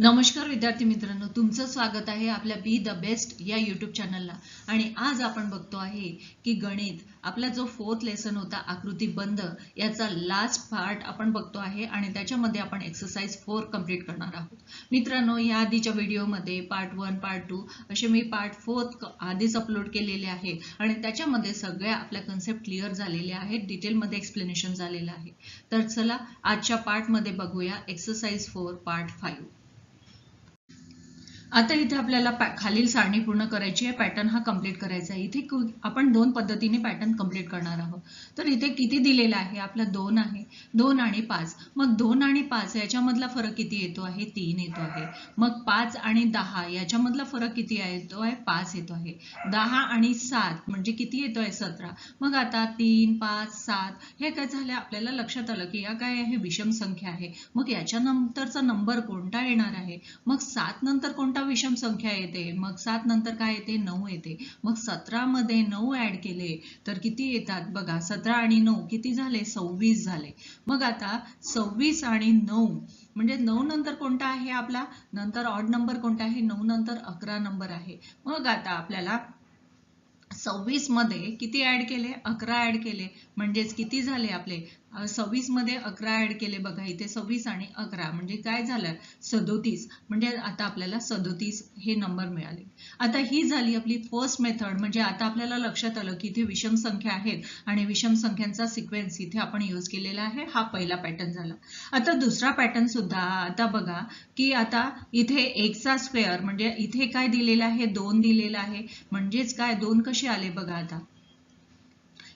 नमस्कार विद्यार्थी मित्रांनो, तुमचं स्वागत आहे आपल्या बी द बेस्ट या यूट्यूब चॅनलला। आणि आज आपण बघतो आहे की गणित आपला जो 4th लेसन होता आकृती बंद याचा लास्ट पार्ट आपण बघतो आहे आणि त्याच्यामध्ये आपण एक्सरसाइज 4 कंप्लीट करणार आहोत। मित्रांनो, या आधीच्या व्हिडिओमध्ये पार्ट 1 पार्ट 2 असे मी पार्ट 4 आधीच अपलोड केलेले आहे आणि त्याच्यामध्ये सगळ्या आपल्या कन्सेप्ट क्लिअर झालेल्या आहेत, डिटेलमध्ये एक्सप्लेनेशन झालेलं आहे। तर चला आजच्या पार्टमध्ये बघूया एक्सरसाइज 4 पार्ट 5। आता इथे आपल्याला खालील सारणी पूर्ण करायची आहे, पॅटर्न हा कंप्लीट करायचा आहे। इथे आपण दोन पद्धतीने पॅटर्न कंप्लीट करणार आहोत। तर इथे किती दिलेला आहे आपला 2 आहे, 2 आणि 5। मग 2 आणि 5 याच्यामधला फरक किती येतो आहे, 3 येतो आहे। मग 5 आणि 10 याच्यामधला फरक किती येतो आहे, 5 येतो आहे। 10 आणि 7 म्हणजे किती येतो आहे, 17। मग आता 3 5 7 हे काय झालं, आपल्याला लक्षात आलं की या काय आहे, विषम संख्या आहे। मग याच्या नंतरचा नंबर कोणता येणार आहे, मग 7 नंतर कोणता विषम संख्या येते, मग 7 नंतर काय येते, 9 येते। मग 17 मध्ये 9 ऍड केले तर किती येतात बघा, 17 आणि 9 किती झाले, 26 झाले। मग आता 26 आणि 9 म्हणजे 9 नंतर कोणता आहे आपला, नंतर ऑड नंबर कोणता आहे, 9 नंतर 11 नंबर आहे। मग आता आपल्याला 26 मध्ये किती ऍड केले, 11 ऍड केले, म्हणजेच किती झाले आपले 26 मध्ये 11 ऍड केले बघा, इथे 26 आणि 11 म्हणजे काय झालं, 37। म्हणजे आता आपल्याला 37 हे नंबर मिळाले। आता ही झाली आपली फर्स्ट मेथड। म्हणजे आता आपल्याला लक्षात आलं की इथे विषम संख्या आहेत आणि विषम संख्यांचा सिक्वेन्स इथे आपण यूज केलेला आहे, हा पहिला पॅटर्न झाला। आता दुसरा पॅटर्न सुद्धा आता बघा की आता इथे 1 चा स्क्वेअर म्हणजे इथे काय दिलेला आहे, 2 दिलेला आहे, म्हणजेच काय 2 कसे आले बघा, आता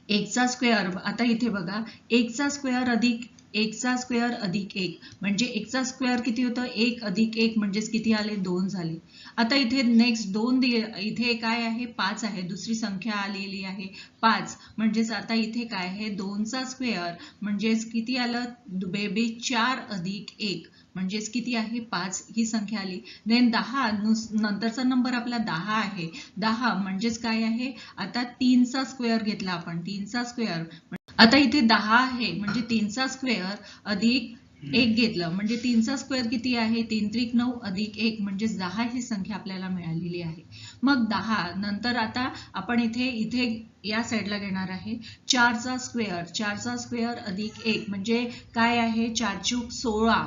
1 चा स्क्वेअर, आता इथे बघा 1 चा स्क्वेअर अधिक 1 चा स्क्वेअर अधिक 1 म्हणजे 1 चा स्क्वेअर किती होतं, 1 अधिक 1 म्हणजेच किती आले, 2 झाले। आता इथे नेक्स्ट 2 इथे काय आहे, 5 आहे, दुसरी संख्या आलेली आहे 5। म्हणजेच आता इथे काय आहे, 2 चा स्क्वेअर म्हणजेच किती आलं बेबी, 4 अधिक 1 म्हणजेच किती आहे, 5 ही संख्या आली। देन 10 नंतरचा नंबर आपला 10 आहे, 10 म्हणजेच काय आहे, आता 3 चा स्क्वेअर घेतला आपण, 3 चा स्क्वेअर आता इथे 10 आहे म्हणजे 3 चा स्क्वेअर अधिक 1 घेतलं म्हणजे 3 चा स्क्वेअर किती आहे, 3 त्रिक 9 अधिक 1 म्हणजे 10 ही संख्या आपल्याला मिळालेली आहे। मग 10 नंतर आता आपण इथे या साईडला घेणार आहे 4 चा स्क्वेअर, 4 चा स्क्वेअर अधिक 1 म्हणजे काय आहे, 4 चूक 16,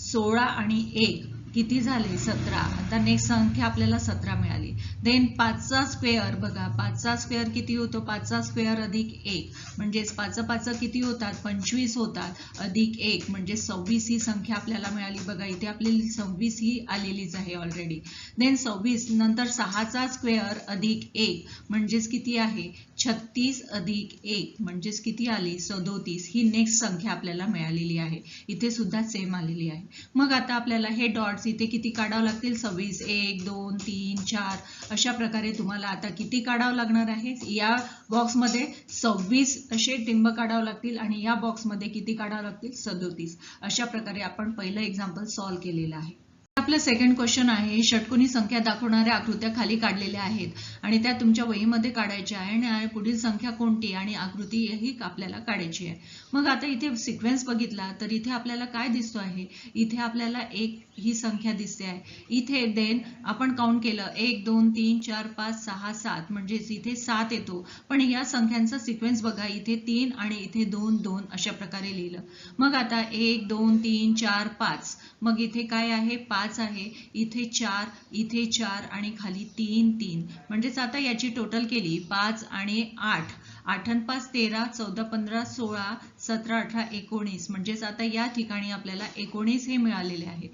16 आणि 1 किती झाले, 17। आता नेक्स्ट संख्या आपल्याला 17 मिळाली। देन 5 चा स्क्वेअर बघा, 5 चा स्क्वेअर किती होतो, 5 चा स्क्वेअर अधिक 1 म्हणजेच 5 5 किती होतात, 25 होतात, अधिक 1 म्हणजे 26 ही संख्या आपल्याला मिळाली बघा, इथे आपली 26 ही आलेलीच आहे ऑलरेडी। देन 26 नंतर 6 चा स्क्वेअर अधिक 1 म्हणजेच किती आहे, 36 अधिक 1 म्हणजेच किती आली, 37 ही नेक्स्ट संख्या आपल्याला मिळालेली आहे। इथे सुद्धा सेम आलेली आहे। मग आता आपल्याला हे डॉट्स इथे किती काढावं लागतील, 26 1 2 3 4 अशा प्रकारे तुम्हाला आता किती काढावं लागणार आहे, या बॉक्समध्ये 26 असे टिंब काढावं लागतील आणि या बॉक्समध्ये किती काढावं लागतील, 37। अशा प्रकारे आपण पहिलं एक्झाम्पल सॉल्व्ह केलेलं आहे। आपलं सेकंड क्वेश्चन आहे, षटकोनी संख्या दाखवणाऱ्या आकृत्या खाली काढलेल्या आहेत आणि त्या तुमच्या वहीमध्ये काढायच्या आहे आणि पुढील संख्या कोणती आणि आकृती ही आपल्याला काढायची आहे। मग आता इथे सिक्वेन्स बघितला तर इथे आपल्याला काय दिसतो आहे, इथे आपल्याला 1 ही संख्या दिसते आहे। इथे देन आपण काउंट केलं 1 2 3 4 5 6 7 म्हणजेच इथे 7 येतो, पण या संख्यांचा सिक्वेन्स बघा, इथे 3 आणि इथे 2 2 अशा प्रकारे लिहिलं। मग आता 1 2 3 4 5 मग इथे काय आहे, 5 आहे, इथे 4 इथे 4 आणि खाली 3 3 म्हणजेच आता याची टोटल केली 5 आणि 8, 8 आणि 5 13 14 15 16 17 18 19 म्हणजेच आता या ठिकाणी आपल्याला 19 हे मिळालेले आहे।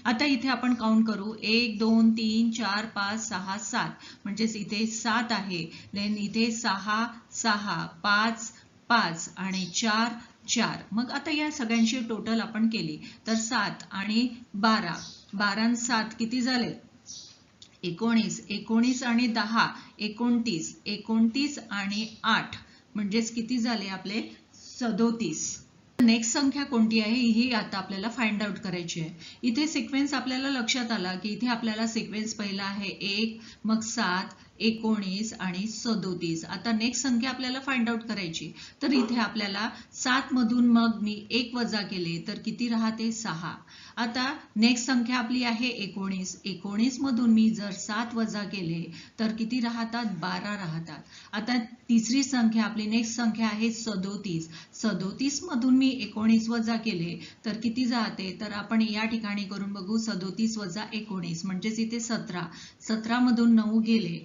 आता इथे आपण काउंट करू 1 2 3 4 5 6 7 म्हणजेच इथे 7 आहे, देन इथे 6 6 5 5 आणि 4 4। मग आता या सगळ्यांची टोटल आपण केली तर 7 आणि 12, 12 आणि 7 किती झाले, 19, 19 आणि 10 29, 29 आणि 8 म्हणजेच किती झाले आपले 37। नेक्स्ट संख्या कोणती आहे ही आता आपल्याला फाइंड आउट करायची आहे। इथे सिक्वेन्स आपल्याला लक्षात आला की इथे आपल्याला सिक्वेन्स पहिला आहे 1 मग 7 19 आणि 37. आता नेक्स्ट संख्या आपल्याला फाइंड आउट करायची. तर इथे आपल्याला 7 मधून मग मी 1 वजा केले तर किती राहते 6. आता नेक्स्ट संख्या आपली आहे 19. 19 मधून मी जर 7 वजा केले तर किती राहतात 12 राहतात. आता तिसरी संख्या आपली नेक्स्ट संख्या आहे 37. 37 मधून मी 19 वजा केले तर किती जाते, तर आपण या ठिकाणी करून बघू. 37 वजा 19 म्हणजेच इथे 17. 17 मधून 9 गेले,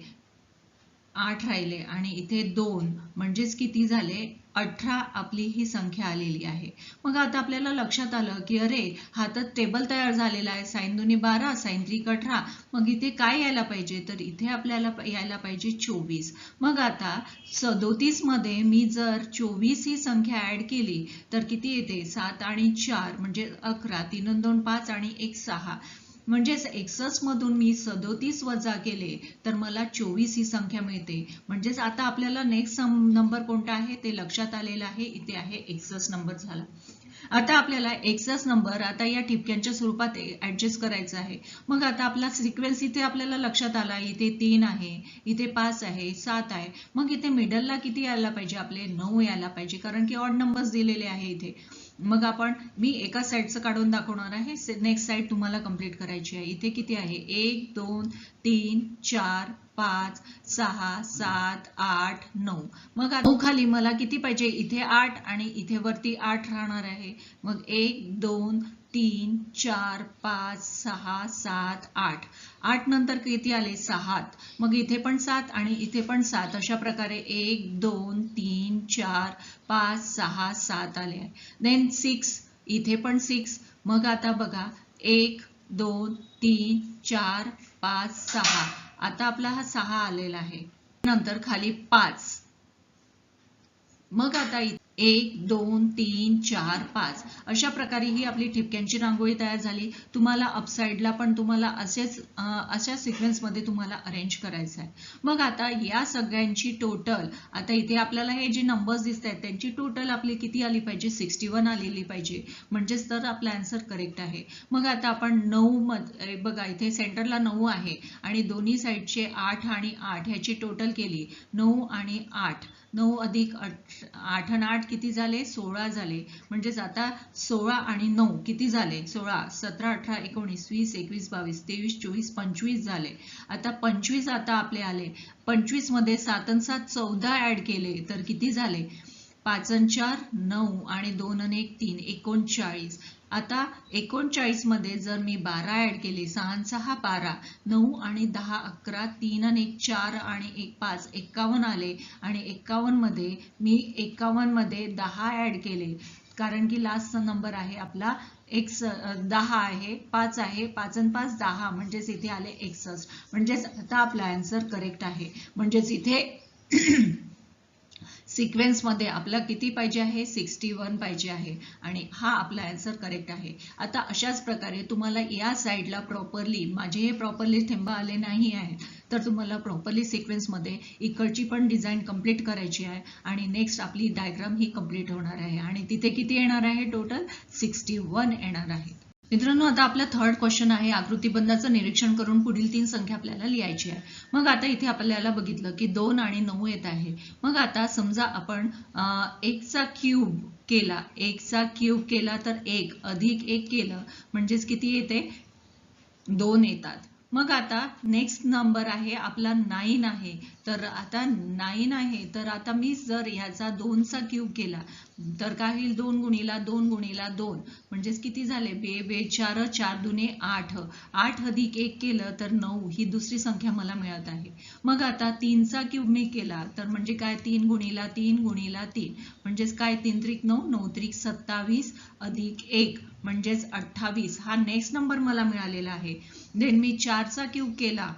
8 राहिले आणि इथे 2 म्हणजेच किती झाले 18 आपली ही संख्या आलेली आहे. मग आता आपल्याला लक्षात आलं की अरे हा तर टेबल तयार झालेला आहे. Sine 2 12, sine 3 18. मग इथे काय यायला पाहिजे, तर इथे आपल्याला यायला पाहिजे 24. मग आता 37 मध्ये मी जर 24 ही संख्या ऍड केली तर किती येते 7 आणि 4 म्हणजे 11. 3 आणि 2 5 आणि 1 6. म्हणजेच 61 मधून मी 37 वजा केले तर मला 24 ही संख्या मिळते. म्हणजेच आता आपल्याला नेक्स्ट नंबर कोणता आहे ते लक्षात आलेलं आहे. इथे आहे 61 नंबर झाला. आता आपल्याला 61 नंबर आता या ठिपक्यांच्या स्वरूपात ऍडजस्ट करायचा आहे. मग आता आपला सिक्वेन्स इथे आपल्याला लक्षात आला. इथे 3 आहे, इथे 5 आहे, 7 आहे. मग इथे मिडलला किती यायला पाहिजे, आपले 9 यायला पाहिजे, कारण की ऑड नंबर्स दिलेले आहे इथे. मग मी एका साईडचं काढून दाखवणार आहे. नेक्स्ट साईड तुम्हाला कंप्लीट करायची आहे. इथे किती आहे 1 2 3 4 5 6 7 8 9. मग 9 खाली मला किती पाहिजे, इथे 8 आणि इथे वरती 8 राहणार आहे. मग 1 2 3 4 5 6 7 8. 8 नंतर किती आले 7. मग इथे पण 7 आणि इथे पण 7. अशा प्रकारे 1 2 3 4 5 6 7 आले आहे. देन 6, इथे पण 6. मग आता बघा 1 2 3 4 5 6. आता आपला हा 6 आलेला आहे. नंतर खाली 5. मग आता 1 2 3 4 5. अशा प्रकारे ही आपली ठिपक्यांची रांगोळी तयार झाली. तुम्हाला अपसाइडला पण तुम्हाला अशा सिक्वेन्समध्ये तुम्हाला अरेंज करायचं आहे. मग आता या सगळ्यांची टोटल, आता इथे आपल्याला हे जे नंबर्स दिसत आहेत त्यांची टोटल आपली किती आली पाहिजे 61 आलेली पाहिजे. म्हणजेच तर आपला आन्सर करेक्ट आहे. मग आता आपण 9 मध्ये बघा इथे सेंटरला 9 आहे आणि दोन्ही साईडचे 8 आणि 8 ह्याची टोटल केली. 9 आणि 8. 9 अधिक 8 आणि 8 किती झाले 16 झाले. म्हणजेच आता 16 आणि 9 किती झाले 16. 17 18 19 20 21 22 23 24 25 झाले. आता 25 आता आपले आले. 25 मध्ये 7 आणि 7 14 ऍड केले तर किती झाले 5 आणि 4 9 आणि 2 आणि 1 3 39. आता 39 मध्ये जर मी 12 ऍड केले 6 आणि 6 12 9 आणि 10 11 3 आणि 1 4 आणि 1 5 51 आले. आणि 51 मध्ये मी 51 मध्ये 10 ऍड केले कारण की लास्ट नंबर आहे आपला 10 आहे 5 आहे 5 आणि 5 10 म्हणजेच इथे आले 61. म्हणजेच आता आपला आन्सर करेक्ट आहे. म्हणजेच इथे सिक्वेन्स मध्ये आपला किती पाहिजे आहे 61 पाहिजे आहे आणि हा आपला आन्सर करेक्ट आहे. आता अशाच प्रकारे तुम्हाला या साईडला प्रॉपरली, माझे हे प्रॉपरली थेंब आले नाही आहे तर तुम्हाला प्रॉपरली सिक्वेन्स मध्ये इकडची पण डिझाईन कंप्लीट करायची आहे आणि नेक्स्ट आपली डायग्राम ही कंप्लीट होणार आहे आणि तिथे किती येणार आहे टोटल 61 येणार आहे. मित्रांनो आता आपला थर्ड क्वेश्चन आहे. आकृतिबंधाचं निरीक्षण करून पुढील 3 संख्या आपल्याला लिहायची आहे. मग आता इथे आपल्याला बघितलं की 2 आणि 9 येत आहे. मग आता समजा आपण 1 चा क्यूब केला, 1 चा क्यूब केला तर 1 अधिक 1 केलं म्हणजेच किती येते 2 येतात. मग आता नेक्स्ट नंबर आहे आपला 9 आहे. तर आता 9 आहे तर आता मी जर ह्याचा 2 चा क्यूब केला तर काय होईल 2 गुणिला 2 गुणिला 2 म्हणजेच किती झाले 2 2 4 4 दुने 8. 8 अधिक 1 केलं तर 9 ही दुसरी संख्या मला मिळत आहे. मग आता 3 चा क्यूब मी केला तर म्हणजे काय 3 गुणिला 3 गुणिला 3 म्हणजेच काय 3 त्रिक 9 9 त्रिक 27 अधिक 1 म्हणजेच 28 हा नेक्स्ट नंबर मला मिळालेला आहे. देन मी 4 चा क्यूब केला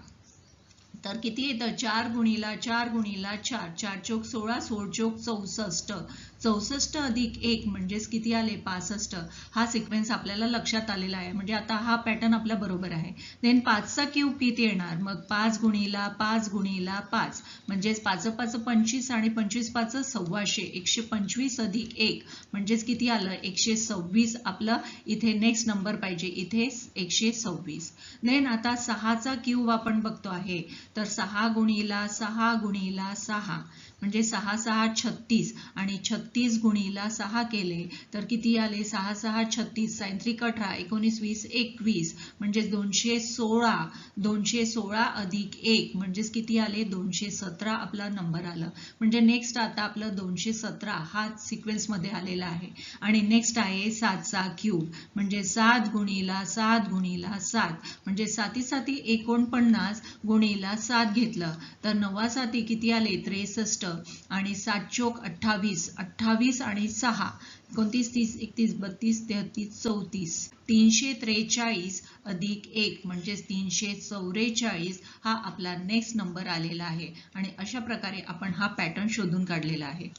तर किती येतं 4 गुणिला 4 गुणिला 4 4 चौक 16 16 चौक 64 64 अधिक 1 म्हणजेच किती आले 65. हा सिक्वेन्स आपल्याला लक्षात आलेला आहे, म्हणजे आता हा पॅटर्न आपल्या बरोबर आहे. देन 5चा क्यूब किती येणार, मग 5 गुणिला 5 गुणिला 5 म्हणजेच 5 5 25 आणि 25 5 125. 125 अधिक 1 म्हणजेच किती आलं 126. आपलं इथे नेक्स्ट नंबर पाहिजे, इथे 126. देन आता 6चा क्यूब आपण बघतो आहे, तर 6 गुणिला 6 गुणिला 6 म्हणजे 6 6 36 आणि 36 गुणिला 6 केले तर किती आले 6 6 36 साइन 3 18 19 20 21 म्हणजे 216. 216 अधिक 1 म्हणजेच किती आले 217. आपला नंबर आला. म्हणजे नेक्स्ट आता आपलं 217 हा सिक्वेन्स मध्ये आलेला आहे. आणि नेक्स्ट आहे 7चा क्यूब म्हणजे 7 गुणिला 7 गुणिला 7 म्हणजे 7 7 49 गुणिला 7 घेतलं तर 9 7 किती आले 63 आणि 7 चोक 28. 28 आणि 6 29 30 31 32 33 34. 343 अधिक 1 म्हणजे 344 हा आपला नेक्स्ट नंबर आलेला आहे. आणि अशा प्रकारे आपण हा पॅटर्न शोधून काढलेला आहे.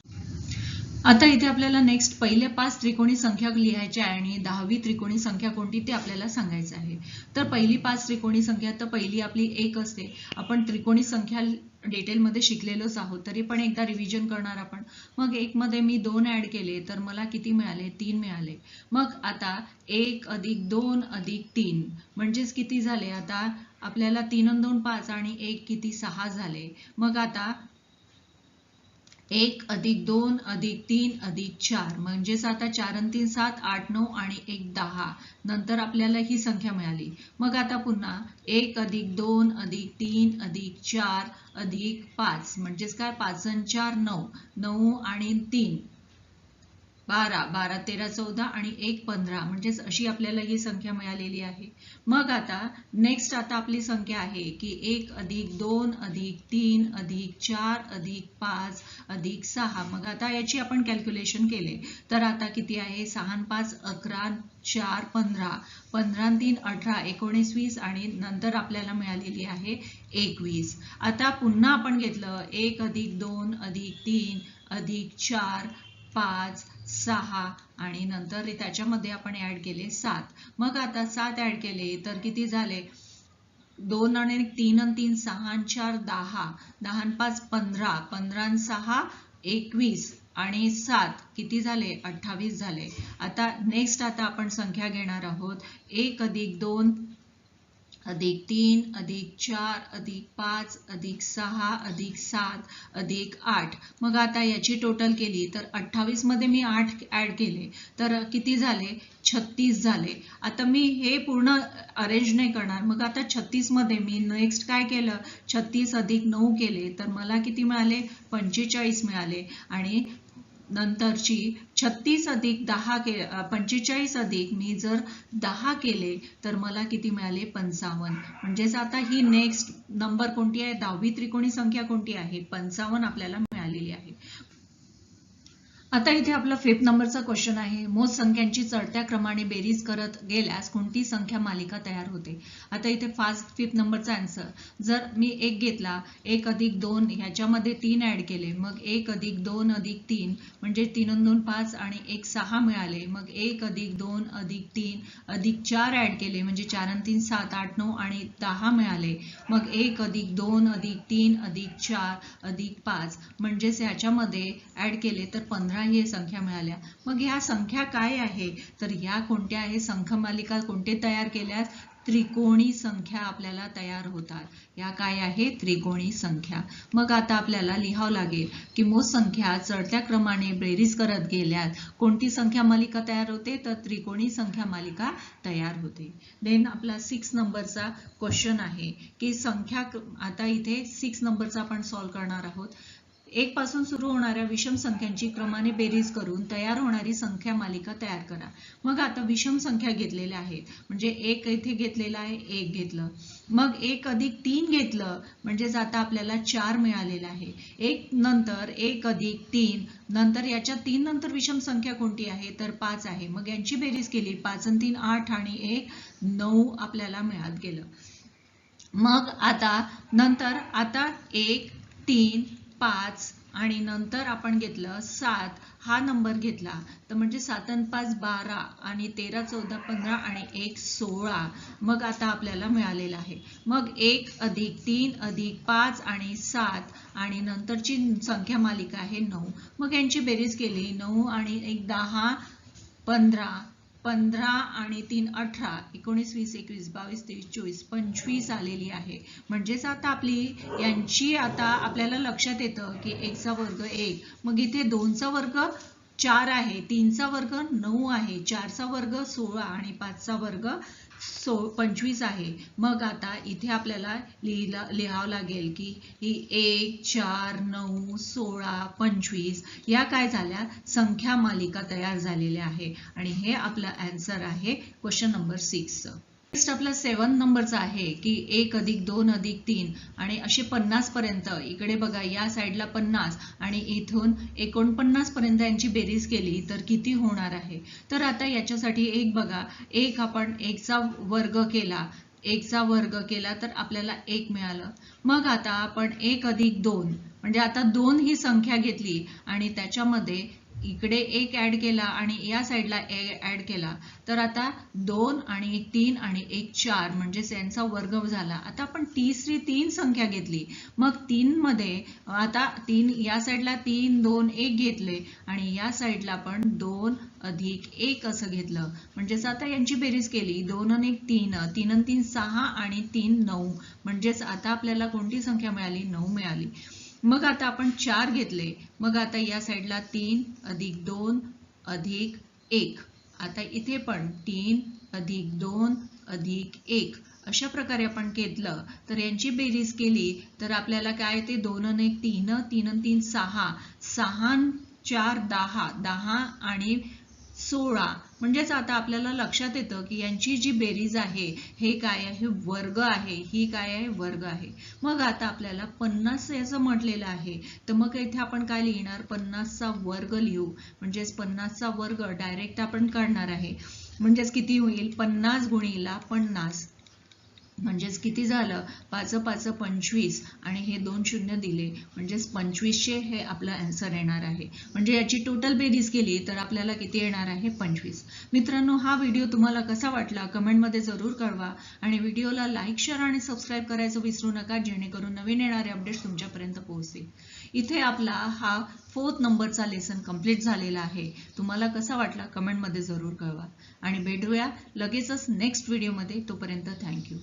आता इथे आपल्याला नेक्स्ट पहिले 5 त्रिकोणी संख्या लिहायच्या आहे आणि 10वी त्रिकोणी संख्या कोणती ते आपल्याला सांगायचं आहे. तर पहिली 5 त्रिकोणी संख्या, तर पहिली आपली 1 असते. आपण त्रिकोणी संख्या डिटेलमध्ये शिकलेलोच आहोत, तरी पण एकदा रिव्हिजन करणार आपण. मग 1 मध्ये मी 2 ऍड केले तर मला किती मिळाले 3 मिळाले. मग आता 1 अधिक 2 अधिक 3 म्हणजेच किती झाले, आता आपल्याला 3 आणि 2 5 आणि 1 किती 6 झाले. मग आता 1 अधिक 2 अधिक 3 अधिक 4 म्हणजेच आता 4 आणि 3 7 8 9 आणि 1 10. नंतर आपल्याला ही संख्या मिळाली. मग आता पुन्हा 1 अधिक 2 अधिक 3 अधिक 4 अधिक 5 म्हणजेच काय 5 आणि 4 9 9 आणि 3 12 12 13 14 आणि 1 15 म्हणजेच अशी आपल्याला ही संख्या मिळालेली आहे. मग आता नेक्स्ट आता आपली संख्या आहे की 1 अधिक 2 अधिक 3 अधिक 4 अधिक 5 अधिक 6. मग आता याची आपण कॅल्क्युलेशन केले तर आता किती आहे 6 आणि 5 11 4 15 15 आणि 3 18 19 20 आणि नंतर आपल्याला मिळालेली आहे 21. आता पुन्हा आपण घेतलं 1 अधिक 2 अधिक 3 अधिक 4 5 6 आणि नंतर त्याच्यामध्ये आपण ऍड केले 7. मग आता 7 ऍड केले तर किती झाले 2 आणि 3 आणि 3 6 आणि 4 10 10 आणि 5 15 15 आणि 6 21 आणि 7 किती झाले 28 झाले. आता नेक्स्ट आता आपण संख्या घेणार आहोत 1 अधिक 2 अधिक 3 अधिक 4 अधिक 5 अधिक 6 अधिक 7 अधिक 8. मग आता याची टोटल केली तर 28 मध्ये मी 8 ऍड केले तर किती झाले 36 झाले. आता मी हे पूर्ण अरेंज नाही करणार. मग आता 36 मध्ये मी नेक्स्ट काय केलं 36 अधिक 9 केले तर मला किती मिळाले 45 मिळाले. आणि नंतरची 36 अधिक 10 45 अधिक मी जर 10 केले तर मला किती मिळाले 55. म्हणजेच आता ही नेक्स्ट नंबर कोणती आहे 10वी त्रिकोणी संख्या कोणती आहे 55 आपल्याला मिळालेली आहे. आता इथे आपला 5th नंबरचा क्वेश्चन आहे मोज संख्यांची चढत्या क्रमाने बेरीज करत गेल्यास कोणती संख्या मालिका तयार होते. आता इथे 5th नंबरचा आन्सर जर मी 1 घेतला 1 अधिक 2 ह्याच्यामध्ये 3 ऍड केले मग 1 अधिक 2 अधिक 3 म्हणजे 3 आणि 2 5 आणि 1 6 मिळाले. मग 1 अधिक 2 अधिक 3 अधिक 4 ऍड केले म्हणजे 4 आणि 3 7 8 9 आणि 10 मिळाले. मग 1 अधिक 2 अधिक 3 अधिक 4 अधिक 5 म्हणजेच ह्याच्यामध्ये ऍड केले तर 15 ही संख्या मिळाल्या. मग ह्या संख्या काय आहे तर ह्या कोणत्या आहे संख्या मालिका कोणते तयार केल्यास त्रिकोणी संख्या आपल्याला तयार होतात. या काय आहे त्रिकोणी संख्या. मग आता आपल्याला लिहावं लागेल की मोज संख्या चढत्या क्रमाने बेरीज करत गेल्यास कोणती संख्या मालिका तयार होते तर त्रिकोणी संख्या मालिका तयार होते. देन आपला 6 नंबरचा क्वेश्चन आहे की संख्या आता इथे 6 नंबरचा आपण सॉल्व्ह करणार आहोत. 1 पासून सुरू होणाऱ्या विषम संख्यांची क्रमाने बेरीज करून तयार होणारी संख्या मालिका तयार करा. मग आता विषम संख्या घेतलेल्या आहेत म्हणजे 1 इथे घेतलेला आहे 1 घेतलं मग 1 अधिक 3 घेतलं म्हणजेच आता आपल्याला 4 मिळालेला आहे. 1 नंतर 1 अधिक 3 नंतर याच्या 3 नंतर विषम संख्या कोणती आहे तर 5 आहे. मग यांची बेरीज केली 5 आणि 3 8 आणि 1 9 आपल्याला मिळत गेलं. मग आता नंतर आता 1 3 5 आणि नंतर आपण घेतलं 7 हा नंबर घेतला तर म्हणजे 7 आणि 5 12 आणि 13 14 15 आणि 1 16. मग आता आपल्याला मिळालेलं आहे. मग 1 अधिक 3 अधिक 5 आणि 7 आणि नंतरची संख्या मालिका आहे 9. मग यांची बेरीज केली 9 आणि 1 10 15 15 आणि 3 18 19 20 21 22 23 24 25 आलेली आहे. म्हणजेच आता आपली यांची आता आपल्याला लक्षात येतं की 1 चा वर्ग 1, मग इथे 2 चा वर्ग 4 आहे, 3 चा वर्ग 9 आहे, 4 चा वर्ग 16 आणि 5 चा वर्ग 25 आहे. मग आता इथे आपल्याला लिहावं लागेल की ही 1 4 9 16 25 या काय झाल्या संख्या मालिका तयार झालेल्या आहे आणि हे आपलं आन्सर आहे क्वेश्चन नंबर 6. नेक्स्ट आपला 7 नंबरचा आहे की 1 अधिक 2 अधिक 3 आणि असे 50 पर्यंत. इकडे बघा या साईडला 50 आणि इथून 49 पर्यंत यांची बेरीज केली तर किती होणार आहे. तर आता याच्यासाठी एक बघा, एक आपण 1 चा वर्ग केला, 1 चा वर्ग केला तर आपल्याला 1 मिळालं. मग आता आपण 1 अधिक 2 म्हणजे आता 2 ही संख्या घेतली आणि त्याच्यामध्ये इकडे 1 ऍड केला आणि या साईडला ऍड केला तर आता 2 आणि 1 3 आणि 1 4 म्हणजे यांचा वर्ग झाला. आता आपण तिसरी 3 संख्या घेतली, मग 3 मध्ये आता 3 या साईडला 3 2 1 घेतले आणि या साईडला आपण 2 अधिक 1 असं घेतलं. म्हणजेच आता यांची बेरीज केली 2 आणि 1 3 3 आणि 3 6 आणि 3 9 म्हणजेच आता आपल्याला कोणती संख्या मिळाली 9 मिळाली. मग आता आपण 4 घेतले, मग आता या साईडला 3 अधिक 2 अधिक 1. आता इथे पण 3 अधिक 2 अधिक 1 अशा प्रकारे आपण घेतलं तर यांची बेरीज केली तर आपल्याला काय ते 2 आणि 1 3 3 आणि 3 6 6 4 10 10 आणि 16 म्हणजेच आता आपल्याला लक्षात येतं की यांची जी बेरीज आहे हे काय आहे वर्ग आहे, ही काय आहे वर्ग आहे. मग आता आपल्याला 50 याचं म्हटलेलं आहे तर मग इथे आपण काय लिहिणार 50 चा वर्ग लिहू. म्हणजेच 50 चा वर्ग डायरेक्ट आपण काढणार आहे. म्हणजेच किती होईल 50 गुणिला 50 म्हणजेच किती झालं 5 5 25 आणि हे 2 शून्य दिले म्हणजेच 2500 हे आपलं आन्सर येणार आहे. म्हणजे याची टोटल बेरीज केली तर आपल्याला किती येणार आहे 25. मित्रांनो, हा व्हिडिओ तुम्हाला कसा वाटला कमेंटमध्ये जरूर कळवा आणि व्हिडिओला लाईक शेअर आणि सबस्क्राईब करायचं विसरू नका जेणेकरून नवीन येणारे अपडेट्स तुमच्यापर्यंत पोहोचतील. इथे आपला हा 4th नंबरचा लेसन कंप्लीट झालेला आहे. तुम्हाला कसा वाटला कमेंटमध्ये जरूर कळवा आणि भेटूया लगेचच नेक्स्ट व्हिडिओमध्ये. तोपर्यंत थँक्यू.